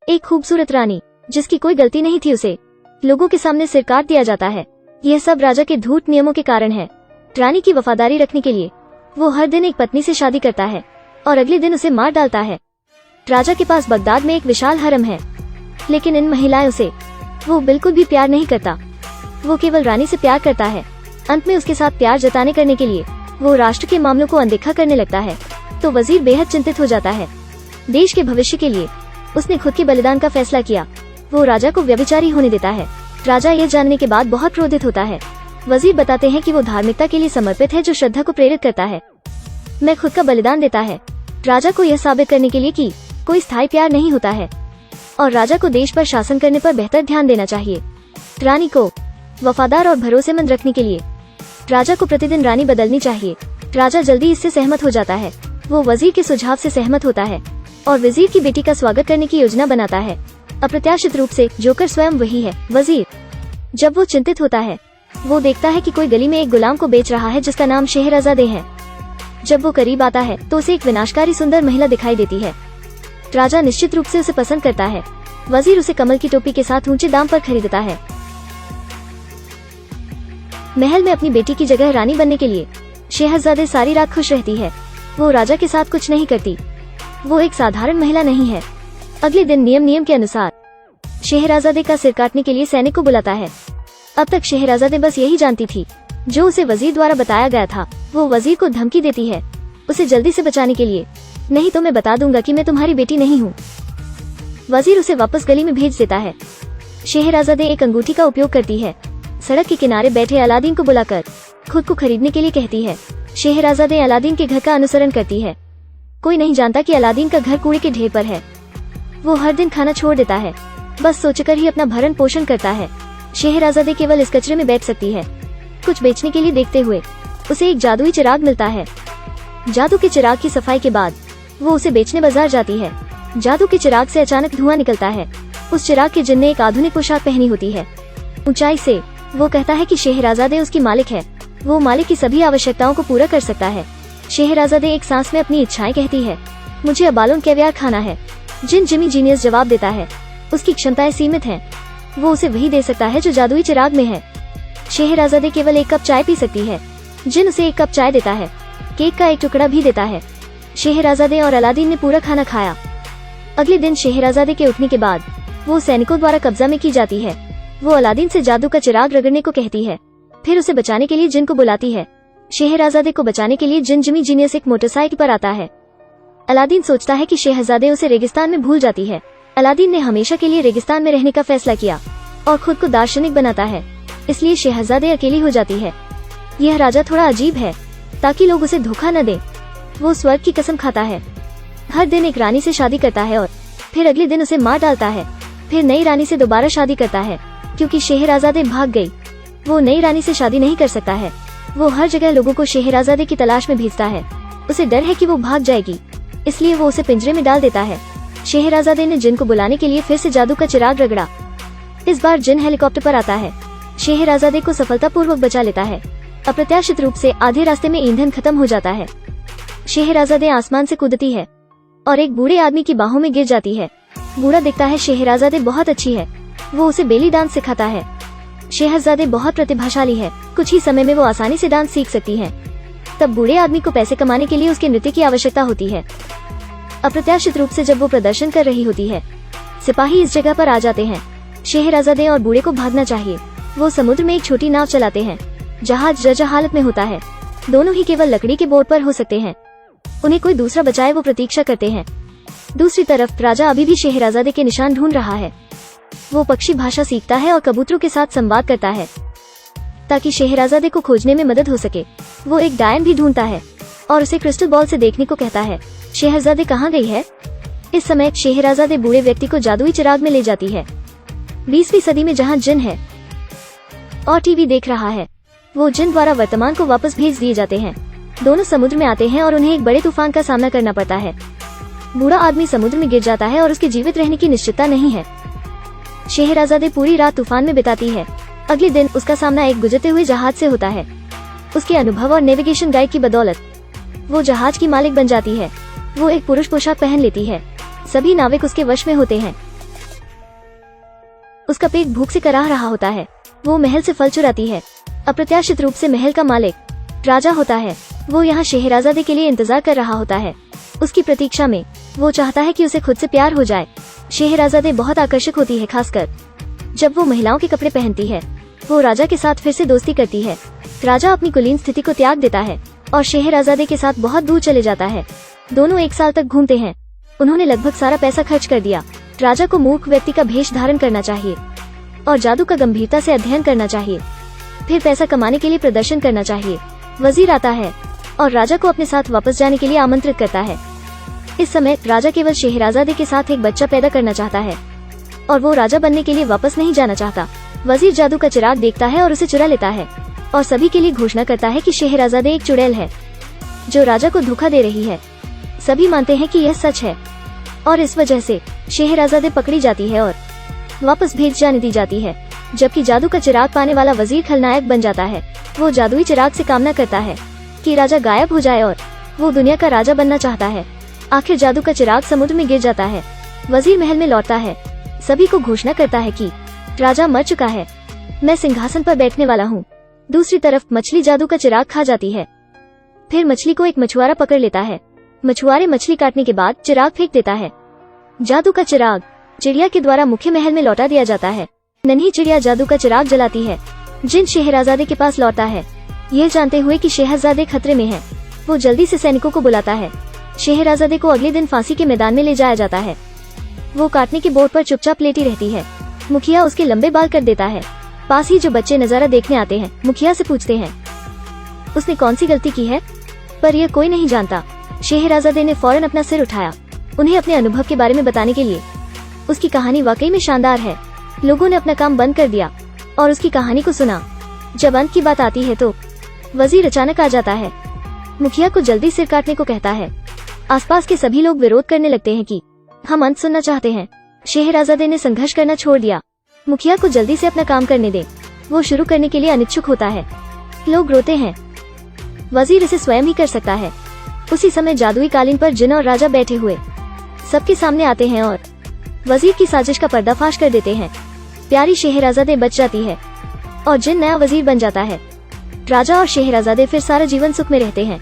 एक खूबसूरत रानी जिसकी कोई गलती नहीं थी, उसे लोगों के सामने सिर काट दिया जाता है। यह सब राजा के धूर्त नियमों के कारण है। रानी की वफादारी रखने के लिए वो हर दिन एक पत्नी से शादी करता है और अगले दिन उसे मार डालता है। राजा के पास बगदाद में एक विशाल हरम है, लेकिन इन महिलाओं से वो बिल्कुल भी प्यार नहीं करता। वो केवल रानी से प्यार करता है। अंत में उसके साथ प्यार जताने करने के लिए वो राष्ट्र के मामलों को अनदेखा करने लगता है, तो वजीर बेहद चिंतित हो जाता है। देश के भविष्य के लिए उसने खुद के बलिदान का फैसला किया। वो राजा को व्यभिचारी होने देता है। राजा यह जानने के बाद बहुत क्रोधित होता है। वजीर बताते हैं कि वो धार्मिकता के लिए समर्पित है, जो श्रद्धा को प्रेरित करता है। मैं खुद का बलिदान देता है, राजा को यह साबित करने के लिए कि कोई स्थायी प्यार नहीं होता है और राजा को देश पर शासन करने पर बेहतर ध्यान देना चाहिए। रानी को वफादार और भरोसेमंद रखने के लिए राजा को प्रतिदिन रानी बदलनी चाहिए। राजा जल्दी इससे सहमत हो जाता है। वो वजीर के सुझाव से सहमत होता है और वजीर की बेटी का स्वागत करने की योजना बनाता है। अप्रत्याशित रूप से जोकर स्वयं वही है, वजीर। जब वो चिंतित होता है, वो देखता है कि कोई गली में एक गुलाम को बेच रहा है जिसका नाम शहरजादे है। जब वो करीब आता है तो उसे एक विनाशकारी सुंदर महिला दिखाई देती है। राजा निश्चित रूप से उसे पसंद करता है। वजीर उसे कमल की टोपी के साथ ऊंचे दाम पर खरीदता है। महल में अपनी बेटी की जगह रानी बनने के लिए शहजादे सारी रात खुश रहती है। वो राजा के साथ कुछ नहीं करती। वो एक साधारण महिला नहीं है। अगले दिन नियम के अनुसार शहजादे का सिर काटने के लिए सैनिक को बुलाता है। अब तक शहजादे बस यही जानती थी जो उसे वजीर द्वारा बताया गया था। वो वजीर को धमकी देती है उसे जल्दी से बचाने के लिए, नहीं तो मैं बता दूंगा कि मैं तुम्हारी बेटी नहीं हूँ। वजीर उसे वापस गली में भेज देता है। शहजादे एक अंगूठी का उपयोग करती है। सड़क के किनारे बैठे अलादीन को बुलाकर खुद को खरीदने के लिए कहती है। शहजादे अलादीन के घर का अनुसरण करती है। कोई नहीं जानता कि अलादीन का घर कूड़े के ढेर पर है। वो हर दिन खाना छोड़ देता है, बस सोचकर ही अपना भरण पोषण करता है। शहजादे केवल इस कचरे में बैठ सकती है। कुछ बेचने के लिए देखते हुए उसे एक जादुई चिराग मिलता है। जादू के चिराग की सफाई के बाद वो उसे बेचने बाजार जाती है। जादू के चिराग से अचानक धुआं निकलता है। उस चिराग के जिन ने एक आधुनिक पोशाक पहनी होती है। ऊंचाई से वो कहता है कि शहजादे उसकी मालिक है। वो मालिक की सभी आवश्यकताओं को पूरा कर सकता है। शहजादे एक सांस में अपनी इच्छाएं कहती है। मुझे अबालोन कैवियार खाना है। जिमी जीनियस जवाब देता है उसकी क्षमताएं सीमित हैं। वो उसे वही दे सकता है जो जादुई चिराग में है। शहजादे केवल एक कप चाय पी सकती है। जिन उसे एक कप चाय देता है, केक का एक टुकड़ा भी देता है। शहजादे और अलादीन ने पूरा खाना खाया। अगले दिन शहजादे के उठने के बाद वो सैनिकों द्वारा कब्जा में की जाती है। वो अलादीन से जादू का चिराग रगड़ने को कहती है, फिर उसे बचाने के लिए जिन को बुलाती है। शहजादे को बचाने के लिए जिमी जीनियस एक मोटरसाइकिल पर आता है। अलादीन सोचता है कि शहजादे उसे रेगिस्तान में भूल जाती है। अलादीन ने हमेशा के लिए रेगिस्तान में रहने का फैसला किया और खुद को दार्शनिक बनाता है, इसलिए शहजादे अकेली हो जाती है। यह राजा थोड़ा अजीब है, ताकि लोग उसे धोखा न दें। वो स्वर्ग की कसम खाता है, हर दिन एक रानी से शादी करता है और फिर अगले दिन उसे मार डालता है। फिर नई रानी से दोबारा शादी करता है, क्योंकि शहजादे भाग गई। वो नई रानी से शादी नहीं कर सकता है। वो हर जगह लोगों को शहजादे की तलाश में भेजता है। उसे डर है कि वो भाग जाएगी, इसलिए वो उसे पिंजरे में डाल देता है। शहजादे ने जिन को बुलाने के लिए फिर से जादू का चिराग रगड़ा। इस बार जिन हेलीकॉप्टर पर आता है। शहजादे को सफलतापूर्वक बचा लेता है। अप्रत्याशित रूप से आधे रास्ते में ईंधन खत्म हो जाता है। शहजादे आसमान से कूदती है और एक बूढ़े आदमी की बाहों में गिर जाती है। बूढ़ा दिखता है शहजादे बहुत अच्छी है। वो उसे बेली डांस सिखाता है। शहजादे बहुत प्रतिभाशाली है। कुछ ही समय में वो आसानी से डांस सीख सकती है। तब बूढ़े आदमी को पैसे कमाने के लिए उसके नृत्य की आवश्यकता होती है। अप्रत्याशित रूप से जब वो प्रदर्शन कर रही होती है, सिपाही इस जगह पर आ जाते हैं। शहजादे और बूढ़े को भागना चाहिए। वो समुद्र में एक छोटी नाव चलाते हैं। जहाज जर्जर हालत में होता है। दोनों ही केवल लकड़ी के बोर्ड पर हो सकते हैं। उन्हें कोई दूसरा बचाए, वो प्रतीक्षा करते हैं। दूसरी तरफ राजा अभी भी शहजादे के निशान ढूंढ रहा है। वो पक्षी भाषा सीखता है और कबूतरों के साथ संवाद करता है ताकि शहजादे को खोजने में मदद हो सके। वो एक डायन भी ढूंढता है और उसे क्रिस्टल बॉल से देखने को कहता है। शहजादे कहाँ गई है? इस समय शहजादे बूढ़े व्यक्ति को जादुई चिराग में ले जाती है। 20वीं सदी में जहाँ जिन है और टीवी देख रहा है, वो जिन द्वारा वर्तमान को वापस भेज दिए जाते हैं। दोनों समुद्र में आते हैं और उन्हें एक बड़े तूफान का सामना करना पड़ता है। बूढ़ा आदमी समुद्र में गिर जाता है और उसके जीवित रहने की निश्चितता नहीं है। शहजादे पूरी रात तूफान में बिताती है। अगले दिन उसका सामना एक गुजरते हुए जहाज से होता है। उसके अनुभव और नेविगेशन गाइड की बदौलत वो जहाज की मालिक बन जाती है। वो एक पुरुष पोशाक पहन लेती है। सभी नाविक उसके वश में होते हैं। उसका पेट भूख से कराह रहा होता है। वो महल से फल चुराती है। अप्रत्याशित रूप से महल का मालिक राजा होता है। वो यहाँ शहराज़ादे के लिए इंतजार कर रहा होता है। उसकी प्रतीक्षा में वो चाहता है कि उसे खुद से प्यार हो जाए। शहराज़ादे बहुत आकर्षक होती है, खासकर जब वो महिलाओं के कपड़े पहनती है। वो राजा के साथ फिर से दोस्ती करती है। राजा अपनी कुलीन स्थिति को त्याग देता है और शहराज़ादे के साथ बहुत दूर चले जाता है। दोनों 1 साल तक घूमते हैं। उन्होंने लगभग सारा पैसा खर्च कर दिया। राजा को मूर्ख व्यक्ति का भेष धारण करना चाहिए और जादू का गंभीरता से अध्ययन करना चाहिए, फिर पैसा कमाने के लिए प्रदर्शन करना चाहिए। वजीर आता है और राजा को अपने साथ वापस जाने के लिए आमंत्रित करता है। इस समय राजा केवल शहराज़ादे के साथ एक बच्चा पैदा करना चाहता है और वो राजा बनने के लिए वापस नहीं जाना चाहता। वजीर जादू का चिराग देखता है और उसे चुरा लेता है और सभी के लिए घोषणा करता है कि शहराज़ादे एक चुड़ैल है जो राजा को धोखा दे रही है। सभी मानते हैं कि यह सच है और इस वजह से शहराज़ादे पकड़ी जाती है और वापस भेज जाने दी जाती है, जबकि जादू का चिराग पाने वाला वजीर खलनायक बन जाता है। वो जादुई चिराग से कामना करता है कि राजा गायब हो जाए और वो दुनिया का राजा बनना चाहता है। आखिर जादू का चिराग समुद्र में गिर जाता है। वजीर महल में लौटता है, सभी को घोषणा करता है कि राजा मर चुका है, मैं सिंहासन पर बैठने वाला हूँ। दूसरी तरफ मछली जादू का चिराग खा जाती है। फिर मछली को एक मछुआरा पकड़ लेता है। मछुआरे मछली काटने के बाद चिराग फेंक देता है। जादू का चिराग चिड़िया के द्वारा मुख्य महल में लौटा दिया जाता है। नन्ही चिड़िया जादू का चिराग जलाती है। जिन शहराज़ादे के पास लौटा है, यह जानते हुए कि शहजादे खतरे में है, वो जल्दी से सैनिकों को बुलाता है। शहराज़ादे को अगले दिन फांसी के मैदान में ले जाया जाता है। वो काटने के बोर्ड पर चुपचाप लेटी रहती है। मुखिया उसके लंबे बाल कर देता है। पास ही जो बच्चे नजारा देखने आते हैं मुखिया से पूछते हैं उसने कौन सी गलती की है, पर यह कोई नहीं जानता। शहराज़ादे ने फौरन अपना सिर उठाया, उन्हें अपने अनुभव के बारे में बताने के लिए। उसकी कहानी वाकई में शानदार है। लोगों ने अपना काम बंद कर दिया और उसकी कहानी को सुना। जब अंत की बात आती है तो वजीर अचानक आ जाता है। मुखिया को जल्दी सिर काटने को कहता है। आसपास के सभी लोग विरोध करने लगते हैं कि हम अंत सुनना चाहते हैं। शहराज़ादे ने संघर्ष करना छोड़ दिया। मुखिया को जल्दी से अपना काम करने दे, वो शुरू करने के लिए अनिच्छुक होता है। लोग रोते हैं, वजीर इसे स्वयं ही कर सकता है। उसी समय जादुई कालीन पर जिन और राजा बैठे हुए सबके सामने आते हैं और वजीर की साजिश का पर्दाफाश कर देते हैं। प्यारी शहराज़ादे बच जाती है और जिन नया वजीर बन जाता है। राजा और शहराज़ादे फिर सारा जीवन सुख में रहते हैं।